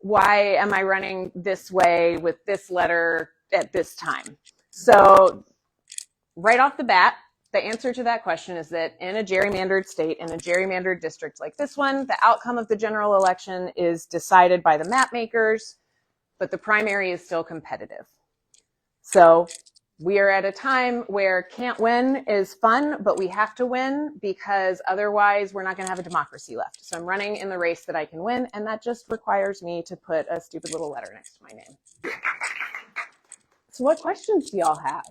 why am I running this way with this letter at this time? So right off the bat, the answer to that question is that in a gerrymandered state, in a gerrymandered district like this one, the outcome of the general election is decided by the map makers, but the primary is still competitive. So we are at a time where can't win is fun, but we have to win because otherwise we're not going to have a democracy left. So I'm running in the race that I can win, and that just requires me to put a stupid little letter next to my name. So what questions do y'all have?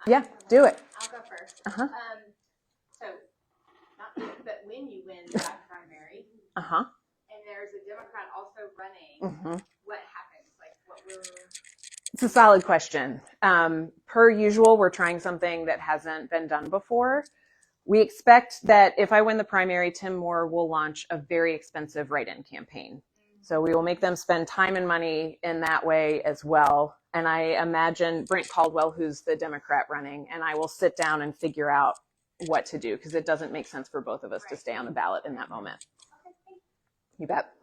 Yeah, do it. I'll go first. Uh-huh. So, not if, but when you win that primary, Uh-huh. and there's a Democrat also running, what happens? Like, what will... It's a solid question. Per usual, we're trying something that hasn't been done before. We expect that if I win the primary, Tim Moore will launch a very expensive write-in campaign. So we will make them spend time and money in that way as well. And I imagine Brent Caldwell, who's the Democrat running, and I will sit down and figure out what to do because it doesn't make sense for both of us to stay on the ballot in that moment. You bet.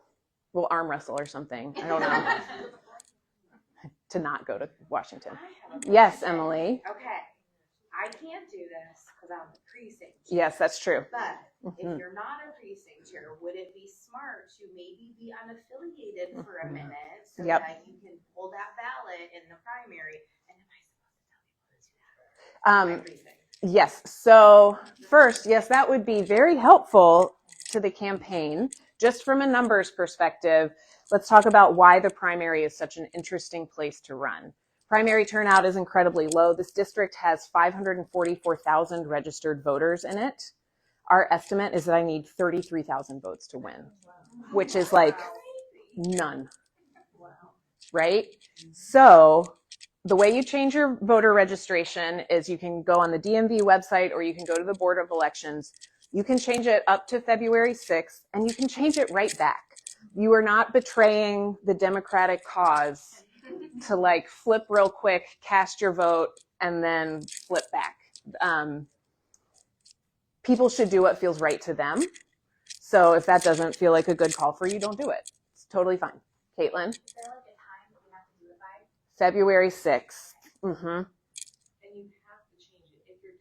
We'll arm wrestle or something. I don't know. To not go to Washington. Yes, Emily. Okay. I can't do this because I'm a precinct chair. Yes, that's true. But if you're not a precinct chair, would it be smart to maybe be unaffiliated for a minute so that you can pull that ballot in the primary? And am I supposed to tell people to do that? Yes. So first, yes, that would be very helpful to the campaign. Just from a numbers perspective, let's talk about why the primary is such an interesting place to run. Primary turnout is incredibly low. This district has 544,000 registered voters in it. Our estimate is that I need 33,000 votes to win, which is like none, right? So the way you change your voter registration is you can go on the DMV website or you can go to the Board of Elections. You can change it up to February 6th and you can change it right back. You are not betraying the Democratic cause to like flip real quick, cast your vote, and then flip back. People should do what feels right to them. So if that doesn't feel like a good call for you, don't do it. It's totally fine. Caitlin? Is there like a time that we have to do it by? February 6th. And you have to change it. If you're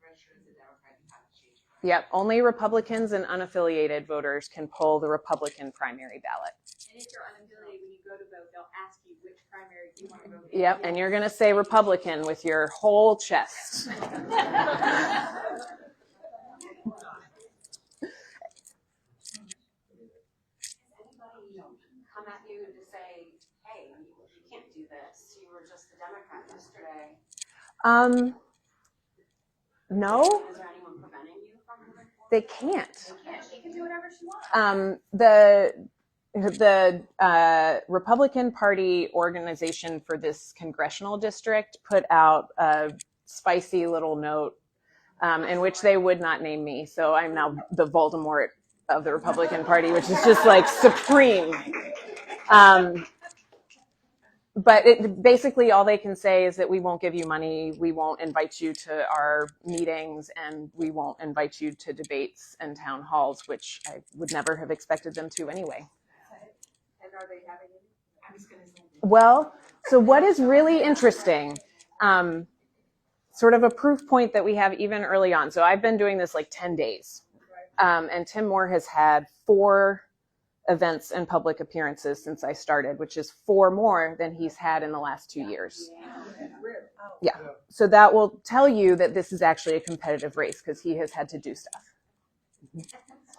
registered as a Democrat, you have to change it. Yep. Only Republicans and unaffiliated voters can pull the Republican primary ballot. And if you're unaffiliated, when you go to vote, they'll ask you which primary you want to vote in. Yep. And you're going to say Republican with your whole chest. Come at you to say, hey, you can't do this. You were just a Democrat yesterday. No. Is there anyone preventing you from moving forward? They can't. She can do whatever she wants. The Republican Party organization for this congressional district put out a spicy little note in which they would not name me. So I'm now the Voldemort of the Republican Party, which is just like supreme. But basically all they can say is that we won't give you money, we won't invite you to our meetings, and we won't invite you to debates and town halls, which I would never have expected them to anyway. And are they having it? I was going to say. Well, so what is really interesting, sort of a proof point that we have even early on. So I've been doing this like 10 days, and Tim Moore has had 4 events and public appearances since I started, which is 4 more than he's had in the last 2 years. Yeah. So that will tell you that this is actually a competitive race because he has had to do stuff. She's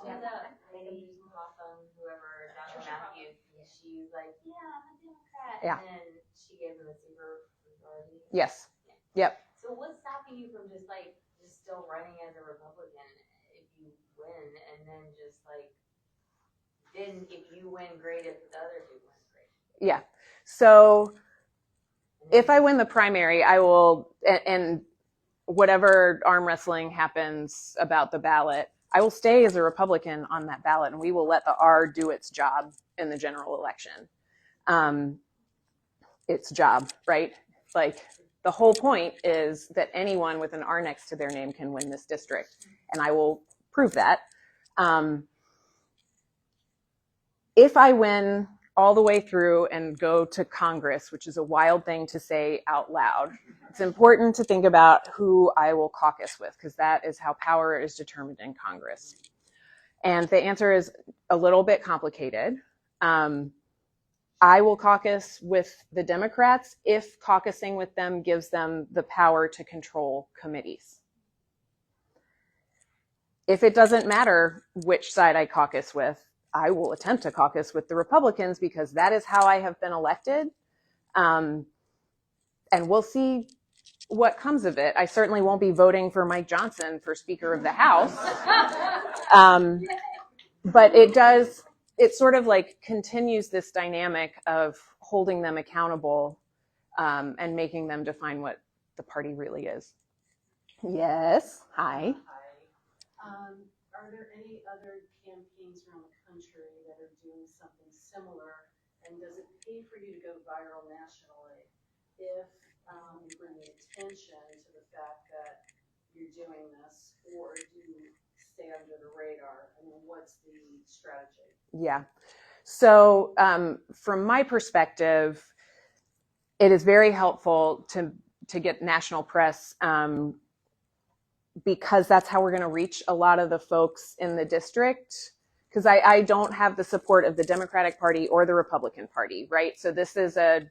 a lady from whoever, Dr. Matthews, she's like, yeah, I'm a Democrat. Yeah. And she gave him a super majority. Yes. Yep. So what's stopping you from just still running as a Republican if you win, and then just then if you win, great. If the other 2 win, great. Yeah. So if I win the primary, I will, and whatever arm wrestling happens about the ballot, I will stay as a Republican on that ballot, and we will let the R do its job in the general election. Its job, right? Like the whole point is that anyone with an R next to their name can win this district, and I will prove that. if I win all the way through and go to Congress, which is a wild thing to say out loud, it's important to think about who I will caucus with, because that is how power is determined in Congress. And the answer is a little bit complicated. I will caucus with the Democrats if caucusing with them gives them the power to control committees. If it doesn't matter which side I caucus with, I will attempt to caucus with the Republicans because that is how I have been elected. And we'll see what comes of it. I certainly won't be voting for Mike Johnson for Speaker of the House. But it sort of like continues this dynamic of holding them accountable and making them define what the party really is. Yes. Hi. Are there any other campaigns around the country that are doing something similar? And does it pay for you to go viral nationally if you bring attention to the fact that you're doing this, or do you stay under the radar? I mean, what's the strategy? Yeah. So from my perspective, it is very helpful to get national press because that's how we're going to reach a lot of the folks in the district. Because I don't have the support of the Democratic Party or the Republican Party, right? So this is a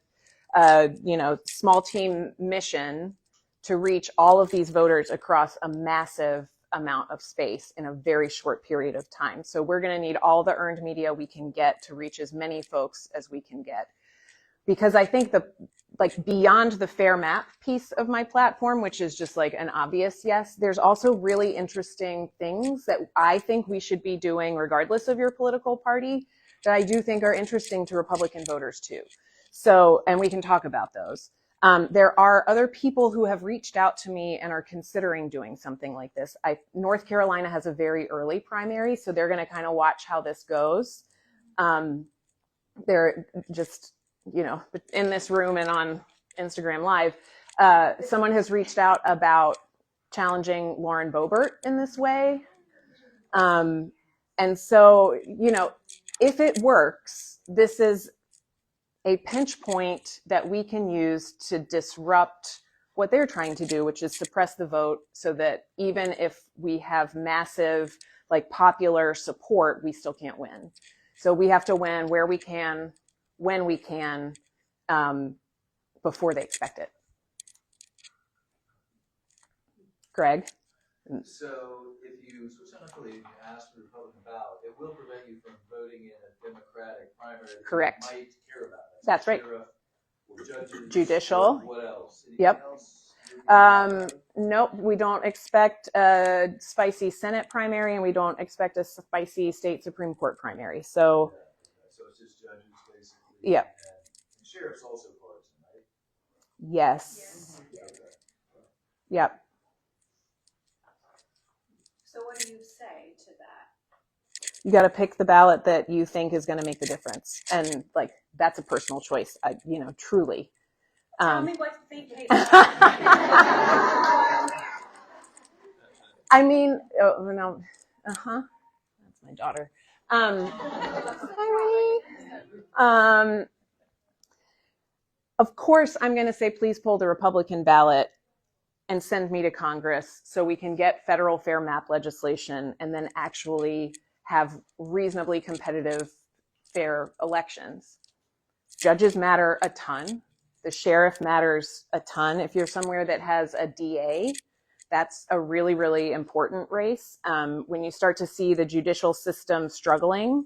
small team mission to reach all of these voters across a massive amount of space in a very short period of time. So we're going to need all the earned media we can get to reach as many folks as we can get. Because I think beyond the fair map piece of my platform, which is just like an obvious yes, there's also really interesting things that I think we should be doing regardless of your political party that I do think are interesting to Republican voters too. So, and we can talk about those. There are other people who have reached out to me and are considering doing something like this. North Carolina has a very early primary, so they're going to kind of watch how this goes. They're just, in this room and on Instagram Live, someone has reached out about challenging Lauren Boebert in this way. And so, if it works, this is a pinch point that we can use to disrupt what they're trying to do, which is suppress the vote so that even if we have massive, popular support, we still can't win. So we have to win where we can, when we can, before they expect it. Greg? So if you switch on affiliate and you ask for the Republican ballot, it will prevent you from voting in a Democratic primary that Correct. you might care about. That's right. Sheriff, or judges, judicial. or what else? Anything Yep. else? Nope, we don't expect a spicy Senate primary, and we don't expect a spicy state Supreme Court primary. So, So it's just judges, basically. Yep. And sheriff's also partisan, right? Yes. Okay. Yep. So what do you say to that? You got to pick the ballot that you think is going to make the difference, and that's a personal choice. Truly. Tell me what they pay. I mean, no, that's my daughter. Of course, I'm going to say, please pull the Republican ballot and send me to Congress so we can get federal fair map legislation and then actually have reasonably competitive, fair elections. Judges matter a ton. The sheriff matters a ton. If you're somewhere that has a DA, that's a really, really important race. When you start to see the judicial system struggling,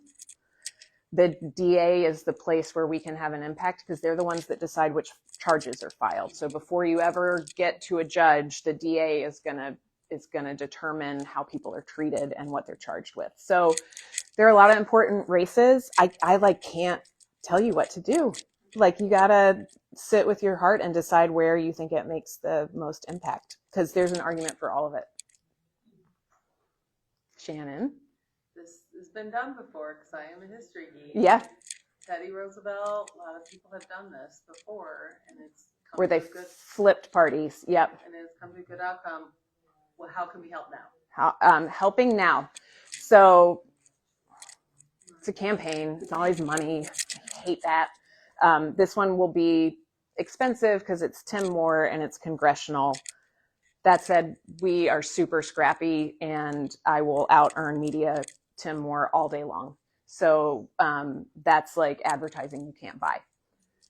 the DA is the place where we can have an impact because they're the ones that decide which charges are filed. So before you ever get to a judge, the DA is gonna determine how people are treated and what they're charged with. So there are a lot of important races. I can't tell you what to do. You gotta sit with your heart and decide where you think it makes the most impact, because there's an argument for all of it. Shannon? This has been done before because I am a history geek. Yeah. Teddy Roosevelt, a lot of people have done this before, and it's come Where they to a good, flipped parties. Yep. and it's come to a good outcome. Well, how can we help now? Helping now. So it's a campaign. It's always money. I hate that. This one will be expensive because it's Tim Moore and it's congressional. That said, we are super scrappy and I will out earn media Tim Moore all day long. So that's like advertising you can't buy.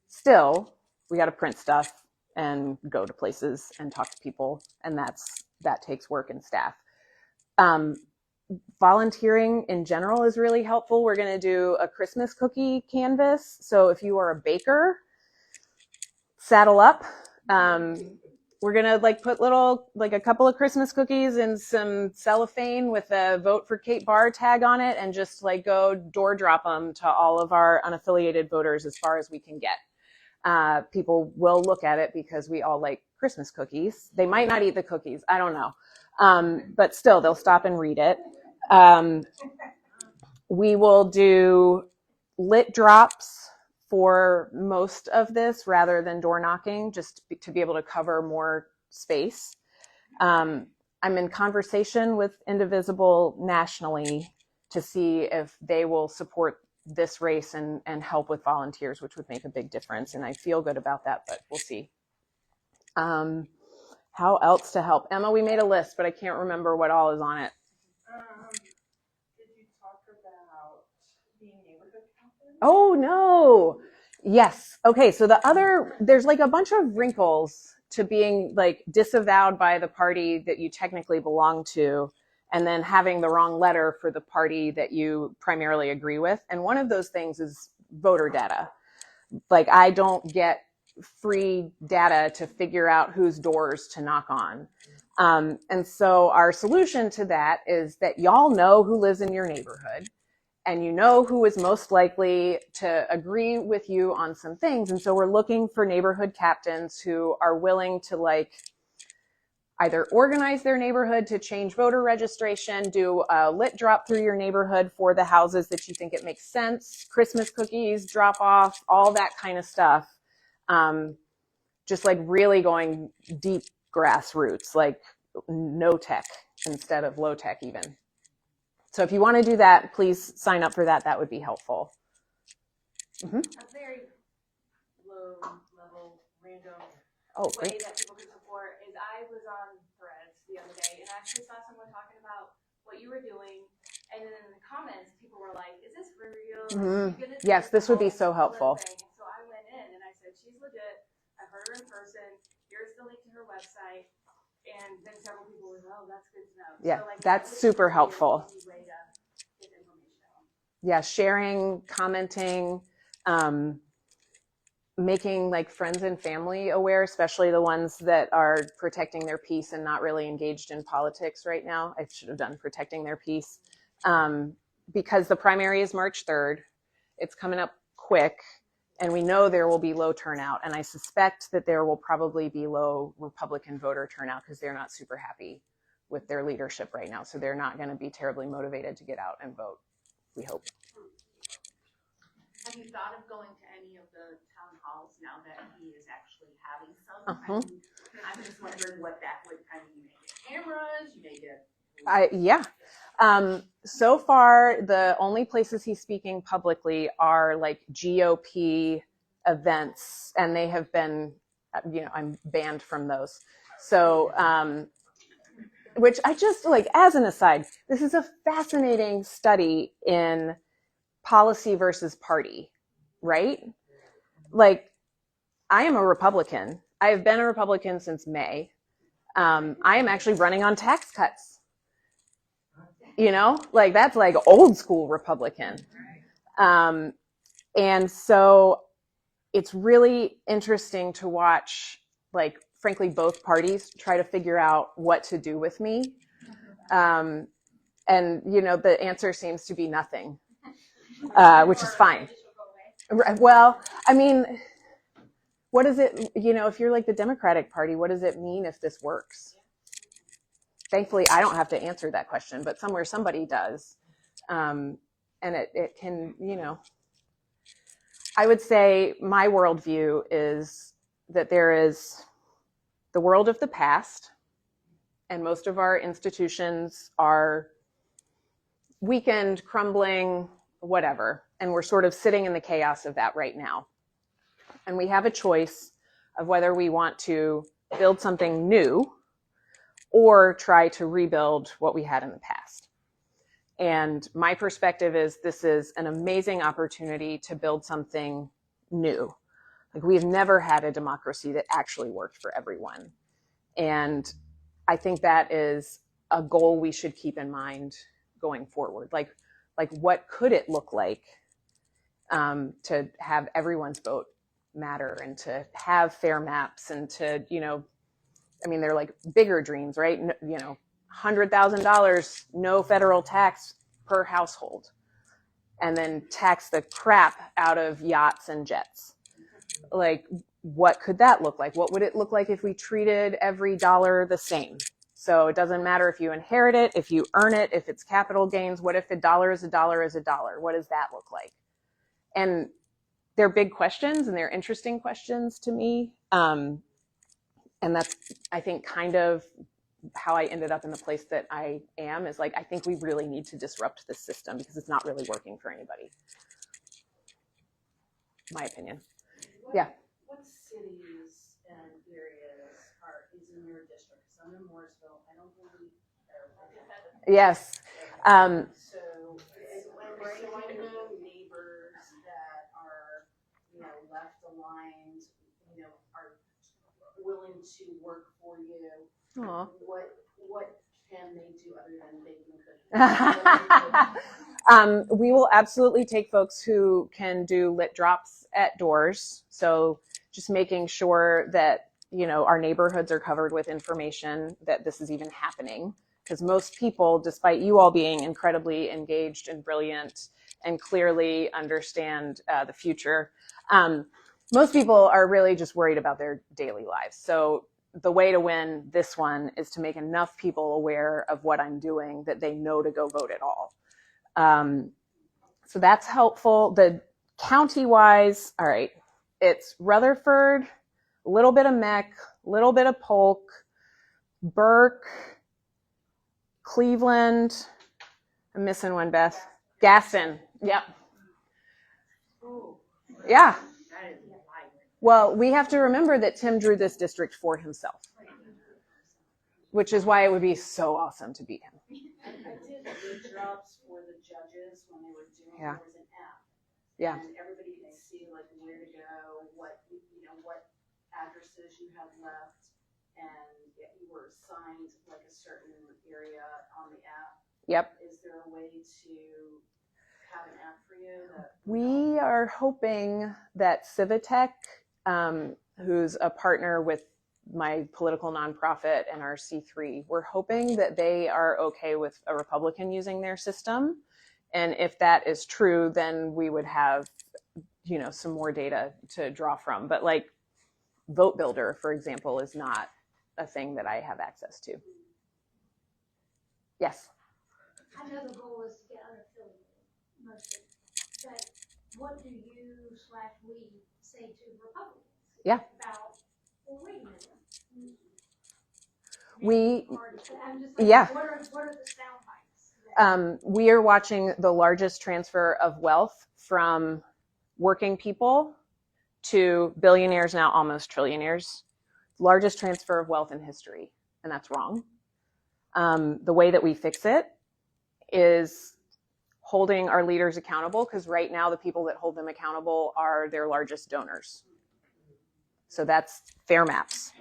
Still, we got to print stuff and go to places and talk to people, and that takes work and staff. Volunteering in general is really helpful. We're going to do a Christmas cookie canvas. So if you are a baker, saddle up. We're going to like put a couple of Christmas cookies in some cellophane with a Vote for Kate Barr tag on it and just like go door drop them to all of our unaffiliated voters as far as we can get. People will look at it because we all like Christmas cookies. They might not eat the cookies. I don't know. But still, they'll stop and read it. We will do lit drops for most of this rather than door knocking, just to be able to cover more space. I'm in conversation with Indivisible nationally to see if they will support this race and help with volunteers, which would make a big difference. And I feel good about that, but we'll see. How else to help? Emma, we made a list, but I can't remember what all is on it. Did you talk about being neighborhood captain? Oh, no. Yes. Okay. So there's like a bunch of wrinkles to being like disavowed by the party that you technically belong to, and then having the wrong letter for the party that you primarily agree with. And one of those things is voter data. Like I don't get free data to figure out whose doors to knock on. And so our solution to that is that y'all know who lives in your neighborhood and you know who is most likely to agree with you on some things. And so we're looking for neighborhood captains who are willing to like either organize their neighborhood to change voter registration, do a lit drop through your neighborhood for the houses that you think it makes sense, Christmas cookies, drop off, all that kind of stuff. Just like really going deep grassroots, like no tech instead of low tech even. So if you want to do that, please sign up for that. That would be helpful. A very low level random Great. way that people can support is I was on Threads the other day and I actually saw someone talking about what you were doing, and then in the comments people were like, is this for real? Yes, this would be so helpful. So I went in and I said, she's legit. I heard her in person. Here's the link to her website. And then several people were, oh, that's good to know. Yeah, so, like, that's super helpful. Way to get information out. Yeah, sharing, commenting, making like friends and family aware, especially the ones that are protecting their peace and not really engaged in politics right now. I should have done protecting their peace. Because the primary is March 3rd. It's coming up quick. And we know there will be low turnout. And I suspect that there will probably be low Republican voter turnout because they're not super happy with their leadership right now. So they're not going to be terribly motivated to get out and vote, we hope. Have you thought of going to any of the town halls now that he is actually having some? I'm just wondering what that would kind of, you may get cameras, you may get. Yeah. So far, the only places he's speaking publicly are like GOP events, and they have been, I'm banned from those. So, which I just like, as an aside, this is a fascinating study in policy versus party, right? Like, I am a Republican. I have been a Republican since May. I am actually running on tax cuts. Like that's like old school Republican. And so it's really interesting to watch, like, frankly, both parties try to figure out what to do with me. And, the answer seems to be nothing, which is fine. Well, I mean, what does it, if you're like the Democratic Party, what does it mean if this works? Thankfully, I don't have to answer that question, but somewhere somebody does. And it can, I would say my worldview is that there is the world of the past, and most of our institutions are weakened, crumbling, whatever. And we're sort of sitting in the chaos of that right now. And we have a choice of whether we want to build something new or try to rebuild what we had in the past. And my perspective is this is an amazing opportunity to build something new. Like, we've never had a democracy that actually worked for everyone. And I think that is a goal we should keep in mind going forward. Like what could it look like to have everyone's vote matter and to have fair maps and to, I mean, they're like bigger dreams, right? $100,000, no federal tax per household, and then tax the crap out of yachts and jets. Like, what could that look like? What would it look like if we treated every dollar the same? So it doesn't matter if you inherit it, if you earn it, if it's capital gains. What if a dollar is a dollar is a dollar? What does that look like? And they're big questions, and they're interesting questions to me. And that's, I think, kind of how I ended up in the place that I am, is like, I think we really need to disrupt this system because it's not really working for anybody. My opinion. Yeah. What cities and areas is in your district? Because I'm in Mooresville. I don't believe Yes. so I know neighbors that are, left aligned, are willing to work for you. Aww. What can they do other than baking cookies? We will absolutely take folks who can do lit drops at doors. So just making sure that, our neighborhoods are covered with information that this is even happening. Because most people, despite you all being incredibly engaged and brilliant and clearly understand the future, most people are really just worried about their daily lives. So the way to win this one is to make enough people aware of what I'm doing that they know to go vote at all. So that's helpful. The county-wise, all right, it's Rutherford, a little bit of Meck, a little bit of Polk, Burke, Cleveland. I'm missing one, Beth. Gaston. Yep. Yeah. Well, we have to remember that Tim drew this district for himself, which is why it would be so awesome to beat him. I did the drops for the judges when they were doing. Yeah. There was an app. Yeah. And everybody could see like where to go, what addresses you had left, and you were assigned like a certain area on the app. Yep. Is there a way to have an app for you? We are hoping that Civitech, who's a partner with my political nonprofit and our C3, we're hoping that they are okay with a Republican using their system. And if that is true, then we would have, some more data to draw from. But like Vote Builder, for example, is not a thing that I have access to. Yes. I know the goal is to get unaffiliated, mostly. But what do you/we say to Republicans? Yeah. About, well, wait a minute. I'm just like, yeah. What are the sound bites? We are watching the largest transfer of wealth from working people to billionaires, now almost trillionaires. Largest transfer of wealth in history, and that's wrong. The way that we fix it is holding our leaders accountable, because right now the people that hold them accountable are their largest donors. So that's fair maps.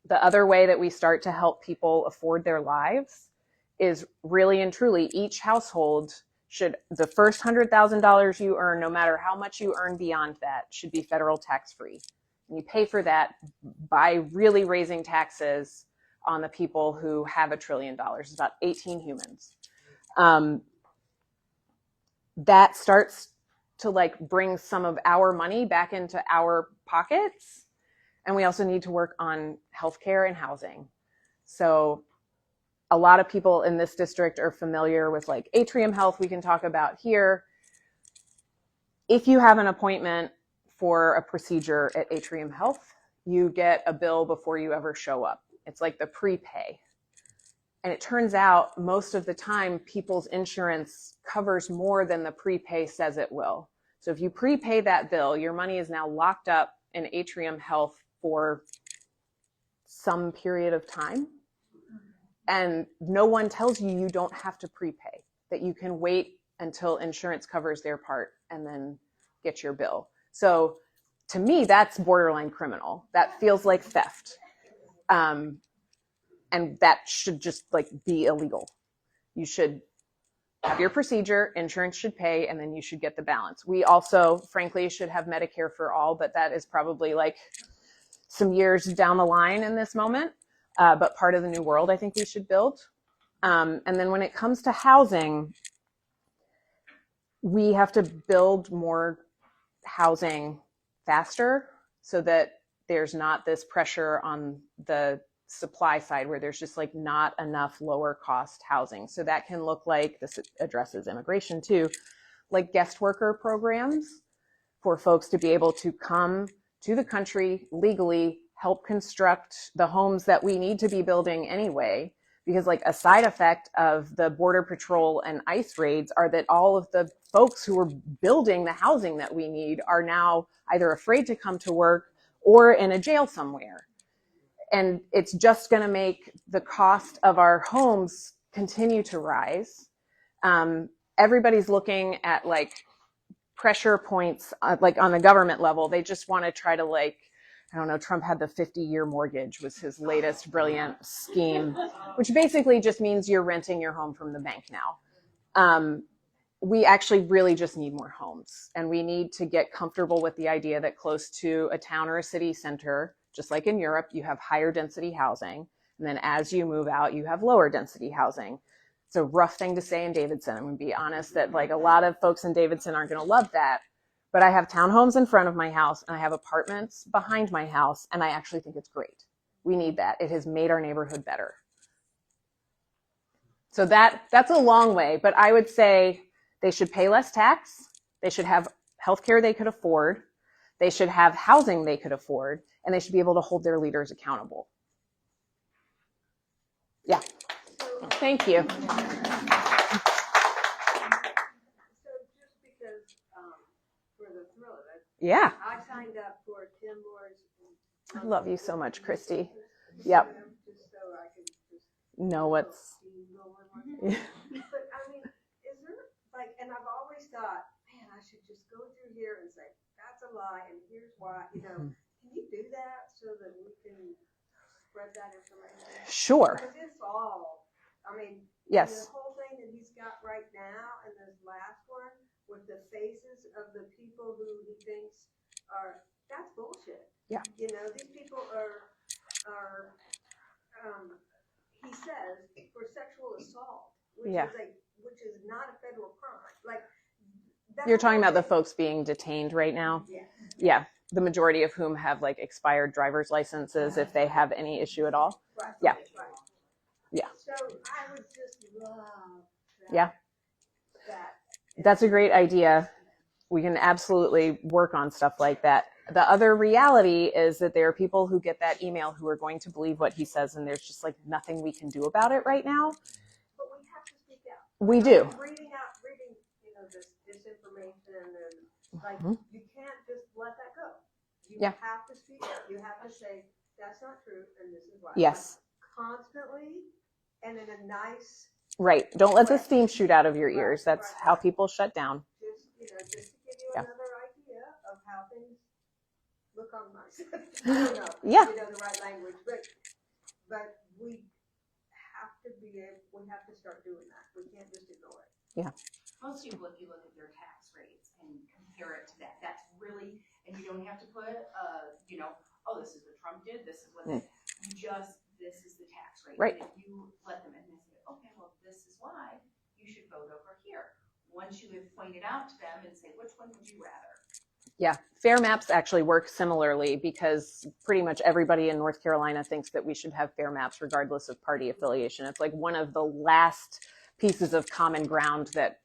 The other way that we start to help people afford their lives is really and truly each household should, the first $100,000 you earn, no matter how much you earn beyond that, should be federal tax-free. And you pay for that by really raising taxes on the people who have $1 trillion. It's about 18 humans. That starts to like bring some of our money back into our pockets. And we also need to work on healthcare and housing. So a lot of people in this district are familiar with like Atrium Health, we can talk about here. If you have an appointment for a procedure at Atrium Health, you get a bill before you ever show up. It's like the prepay. And it turns out most of the time, people's insurance covers more than the prepay says it will. So if you prepay that bill, your money is now locked up in Atrium Health for some period of time. And no one tells you you don't have to prepay, that you can wait until insurance covers their part and then get your bill. So to me, that's borderline criminal. That feels like theft. And that should just like be illegal. You should have your procedure, insurance should pay, and then you should get the balance. We also, frankly, should have Medicare for all, but that is probably like some years down the line in this moment. But part of the new world I think we should build. And then when it comes to housing, we have to build more housing faster so that there's not this pressure on the supply side where there's just like not enough lower cost housing. So that can look like, this addresses immigration too, like guest worker programs for folks to be able to come to the country legally, help construct the homes that we need to be building anyway. Because like a side effect of the Border Patrol and ICE raids are that all of the folks who are building the housing that we need are now either afraid to come to work or in a jail somewhere. And it's just going to make the cost of our homes continue to rise. Everybody's looking at like pressure points, like on the government level. They just want to try to like, I don't know, Trump had the 50-year mortgage was his latest brilliant scheme, which basically just means you're renting your home from the bank now. We actually really just need more homes, and we need to get comfortable with the idea that close to a town or a city center, just like in Europe, you have higher density housing. And then as you move out, you have lower density housing. It's a rough thing to say in Davidson. I'm going to be honest that like a lot of folks in Davidson aren't going to love that. But I have townhomes in front of my house and I have apartments behind my house, and I actually think it's great. We need that. It has made our neighborhood better. So that's a long way, but I would say they should pay less tax. They should have healthcare they could afford. They should have housing they could afford, and they should be able to hold their leaders accountable. Yeah. Thank you. So just because, for the thrill of it, Yeah. I signed up for Tim Moore's. I love you so much, Christy. Yep. Just so I could just know what's. But I mean, is there like, and I've always thought, man, I should just go through here and say, that's a lie, and here's why, you know, can you do that so that we can spread that information? Sure. Because it's all, I mean, yes. The whole thing that he's got right now and this last one with the faces of the people who he thinks are, that's bullshit. Yeah. You know, these people are he says, for sexual assault, which is not a federal crime. Like, you're talking about the folks being detained right now? Yeah. Yeah. The majority of whom have like expired driver's licenses if they have any issue at all. Right. Yeah. Right. Yeah. So I would just love that. Yeah. That's a great idea. We can absolutely work on stuff like that. The other reality is that there are people who get that email who are going to believe what he says, and there's just like nothing we can do about it right now. But we have to speak out. We do. Reading, you know, this disinformation and like you can't just let that go. You have to speak out. You have to say that's not true, and this is why. Yes. Constantly, and in a nice. Right. Don't let the steam shoot out of your ears. That's how people shut down. Just to give you another idea of how things look on my side. I don't know. Yeah. You know the right language, but we have to start doing that. We can't just ignore it. Yeah. Most people, if you look at their tax rates and compare it to that, that's really, and you don't have to put, you know, oh, this is what Trump did, this is what this is the tax rate. Right. And if you let them in and say, okay, well, this is why you should vote over here. Once you have pointed out to them and say, which one would you rather? Yeah, fair maps actually work similarly because pretty much everybody in North Carolina thinks that we should have fair maps regardless of party affiliation. It's like one of the last pieces of common ground that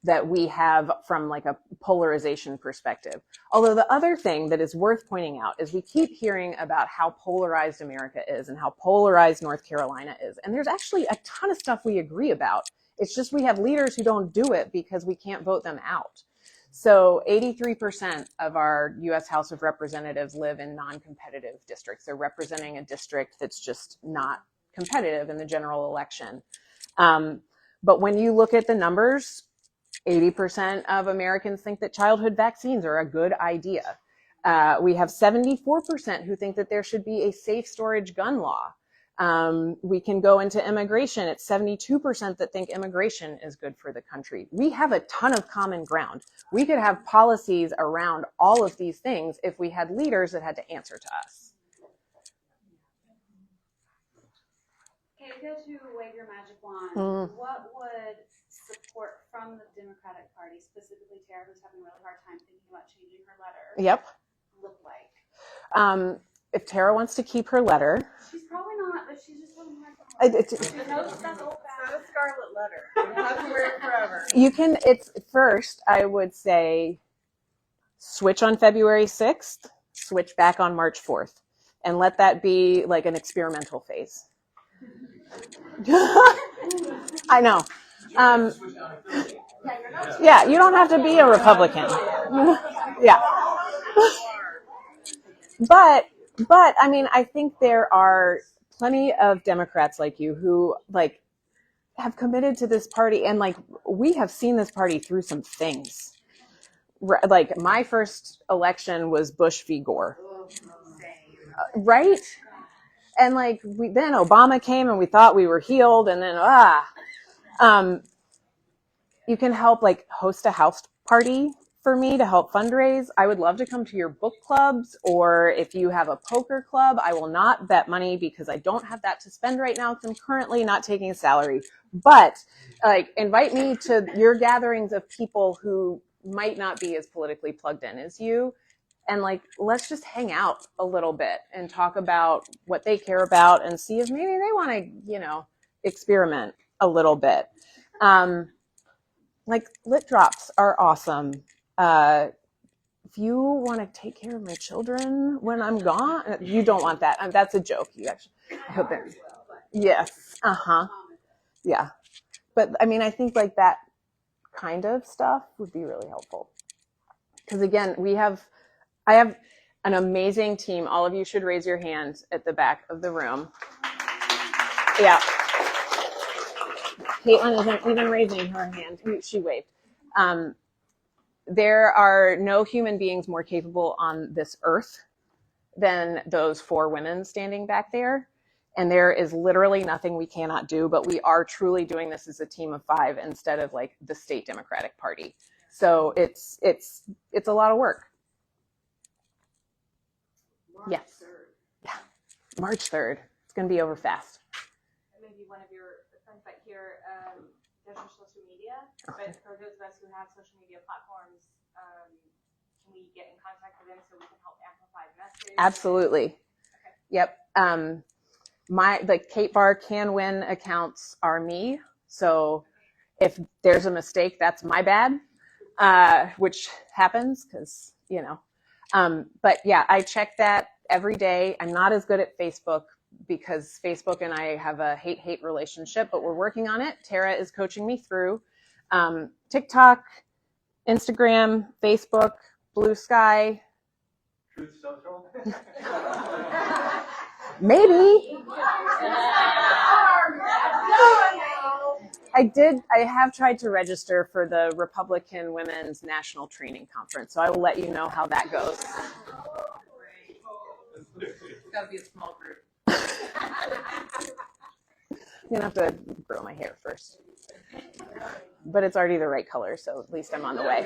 that we have from like a polarization perspective. Although the other thing that is worth pointing out is we keep hearing about how polarized America is and how polarized North Carolina is. And there's actually a ton of stuff we agree about. It's just we have leaders who don't do it because we can't vote them out. So 83% of our US House of Representatives live in non-competitive districts. They're representing a district that's just not competitive in the general election. But when you look at the numbers, 80% of Americans think that childhood vaccines are a good idea. We have 74% who think that there should be a safe storage gun law. We can go into immigration. It's 72% that think immigration is good for the country. We have a ton of common ground. We could have policies around all of these things if we had leaders that had to answer to us. Okay, if you had to wave your magic wand, what would support from the Democratic Party, specifically Tara, who's having a really hard time thinking about changing her letter, look like? If Tara wants to keep her letter. She's probably not, but she's just having a hard time. It's not a scarlet letter. You have to wear it forever. You can, it's first, I would say, switch on February 6th, switch back on March 4th, and let that be like an experimental phase. I know. Yeah, you don't have to be a Republican. Yeah. But I mean, I think there are plenty of Democrats like you who like have committed to this party, and like we have seen this party through some things. Like my first election was Bush v. Gore, right? And like then Obama came, and we thought we were healed, and then you can help like host a house party for me to help fundraise. I would love to come to your book clubs, or if you have a poker club. I will not bet money because I don't have that to spend right now because I'm currently not taking a salary. But like invite me to your gatherings of people who might not be as politically plugged in as you. And like, let's just hang out a little bit and talk about what they care about and see if maybe they want to, experiment a little bit. Like lit drops are awesome. If you want to take care of my children when I'm gone, you don't want that. That's a joke. You actually, I hope that. Yes. Yeah. But I mean, I think like that kind of stuff would be really helpful. Because again, I have an amazing team. All of you should raise your hand at the back of the room. Yeah. Caitlin isn't even raising her hand. She waved. There are no human beings more capable on this earth than those 4 women standing back there. And there is literally nothing we cannot do, but we are truly doing this as a team of 5 instead of like the state Democratic Party. So it's a lot of work. Yes. Yeah. March 3rd. It's going to be over fast. Maybe one of your friends back here does your social media, but for those of us who have social media platforms, can we get in contact with them so we can help amplify the message? Absolutely. Okay. Yep. The Kate Barr Can Win accounts are me. So if there's a mistake, that's my bad, which happens because, but yeah, I check that every day. I'm not as good at Facebook because Facebook and I have a hate-hate relationship, but we're working on it. Tara is coaching me through TikTok, Instagram, Facebook, Blue Sky. Truth Social? Maybe. I have tried to register for the Republican Women's National Training Conference, so I will let you know how that goes. It's got to be a small group. I'm going to have to grow my hair first. But it's already the right color, so at least I'm on the way.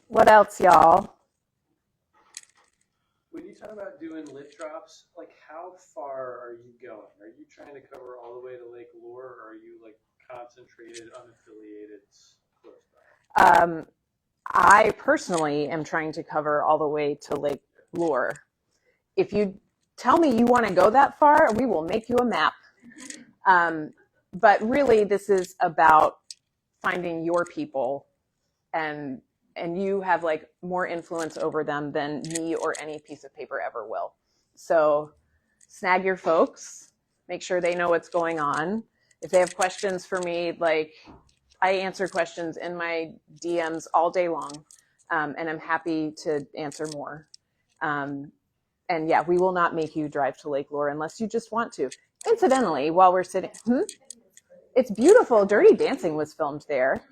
What else, y'all? When you talk about doing lit drops, like how far are you going? Are you trying to cover all the way to Lake Lure, or are you like concentrated, unaffiliated, close by? I personally am trying to cover all the way to Lake Lure. If you tell me you want to go that far, we will make you a map. but really this is about finding your people, and you have like more influence over them than me or any piece of paper ever will. So snag your folks, make sure they know what's going on. If they have questions for me, like I answer questions in my DMs all day long, and I'm happy to answer more. And yeah, we will not make you drive to Lake Lure unless you just want to. Incidentally, while we're sitting, it's beautiful. Dirty Dancing was filmed there.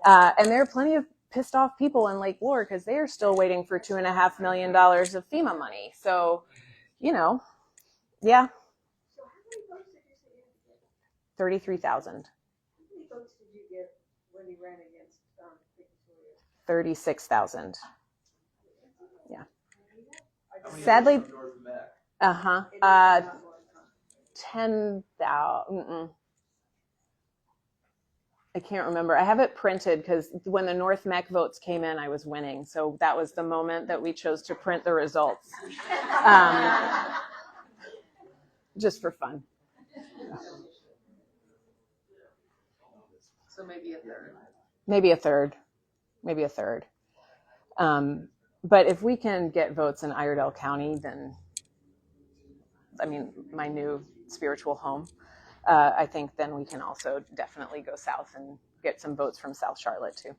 And there are plenty of pissed off people in Lake Lure because they are still waiting for $2.5 million of FEMA money. So, you know, yeah. So how many votes did you say you had to get? 33,000. How many votes did you get when you ran against Victoria? 36,000. Yeah. Sadly, Uh-huh. 10,000. I can't remember. I have it printed because when the North Mech votes came in, I was winning. So that was the moment that we chose to print the results. Just for fun. So maybe a third. Maybe a third. Maybe a third. But if we can get votes in Iredell County, then, I mean, my new spiritual home, I think then we can also definitely go south and get some votes from South Charlotte too.